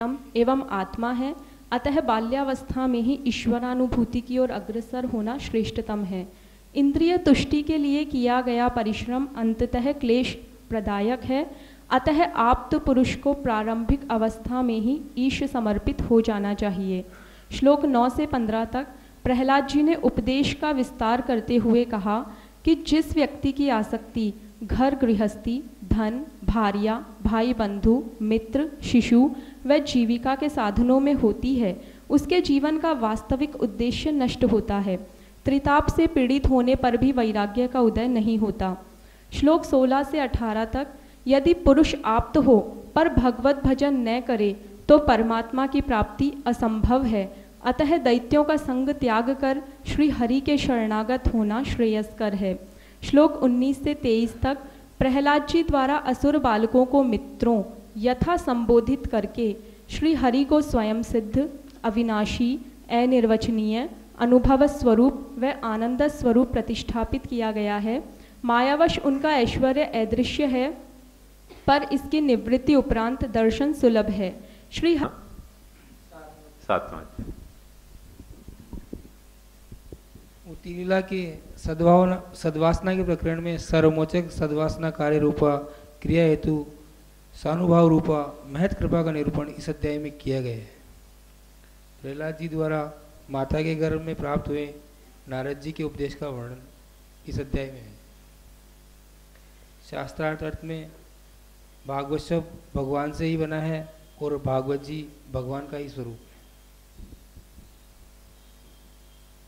एवं आत्मा है, अतः बाल्यावस्था में ही ईश्वरानुभूति की ओर अग्रसर होना श्रेष्ठतम है। इंद्रिय तुष्टि के लिए किया गया परिश्रम अंततः क्लेश प्रदायक है, अतः आप्त पुरुष को प्रारंभिक अवस्था में ही ईश समर्पित हो जाना चाहिए। श्लोक 9 से 15 तक प्रहलाद जी ने उपदेश का विस्तार करते हुए कहा कि जिस व्यक्ति की आसक्ति घर गृहस्थी, धन, भार्या, भाई बंधु, मित्र, शिशु व जीविका के साधनों में होती है, उसके जीवन का वास्तविक उद्देश्य नष्ट होता है। त्रिताप से पीड़ित होने पर भी वैराग्य का उदय नहीं होता। श्लोक 16 से 18 तक यदि पुरुष आप्त हो पर भगवत भजन न करे तो परमात्मा की प्राप्ति असंभव है, अतः दैत्यों का संग त्याग कर श्री हरि के शरणागत होना श्रेयस्कर है। श्लोक 19 से 23 तक प्रहलाद जी द्वारा असुर बालकों को मित्रों यथा संबोधित करके श्री हरि को स्वयं सिद्ध, अविनाशी, अनिर्वचनीय, अनुभव स्वरूप व आनंद स्वरूप प्रतिष्ठापित किया गया है। मायावश उनका ऐश्वर्य अदृश्य है, पर इसकी निवृत्ति उपरांत दर्शन सुलभ है। श्री लीला के सद्वासना के प्रकरण में सर्वमोचक सद्वासना कार्य रूपा क्रिया हेतु सानुभाव रूपा महत कृपा का निरूपण इस अध्याय में किया गया है। प्रहलाद जी द्वारा माता के गर्भ में प्राप्त हुए नारद जी के उपदेश का वर्णन इस अध्याय में है। शास्त्रार्थ अर्थ में भागवत शब्द भगवान से ही बना है और भागवत जी भगवान का ही स्वरूप है।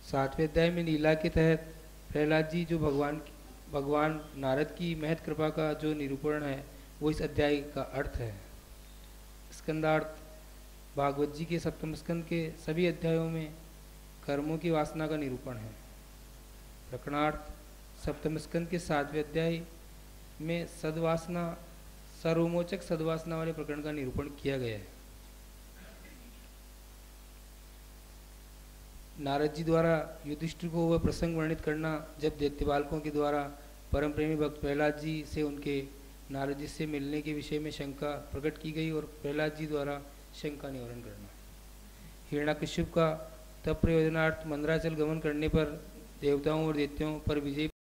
7वें अध्याय में लीला के तहत प्रहलाद जी जो भगवान नारद की महत कृपा का जो निरूपण है वो इस अध्याय का अर्थ है। स्कंदार्थ भागवत जी के सप्तम स्कंद के सभी अध्यायों में कर्मों की वासना का निरूपण है। प्रकरणार्थ सप्तम स्कंद के 7वें अध्याय में सद्वासना सर्वमोचक सद्वासना वाले प्रकरण का निरूपण किया गया है। नारद जी द्वारा युधिष्ठिर को वह प्रसंग वर्णित करना जब दैत्य बालकों के द्वारा परम प्रेमी भक्त प्रहलाद जी से उनके नारद जी से मिलने के विषय में शंका प्रकट की गई और प्रहलाद जी द्वारा शंका निवारण करना। हिरण्याकश्यप का तप प्रयोजनार्थ मंदराचल गमन करने पर देवताओं और दैत्यों पर विजय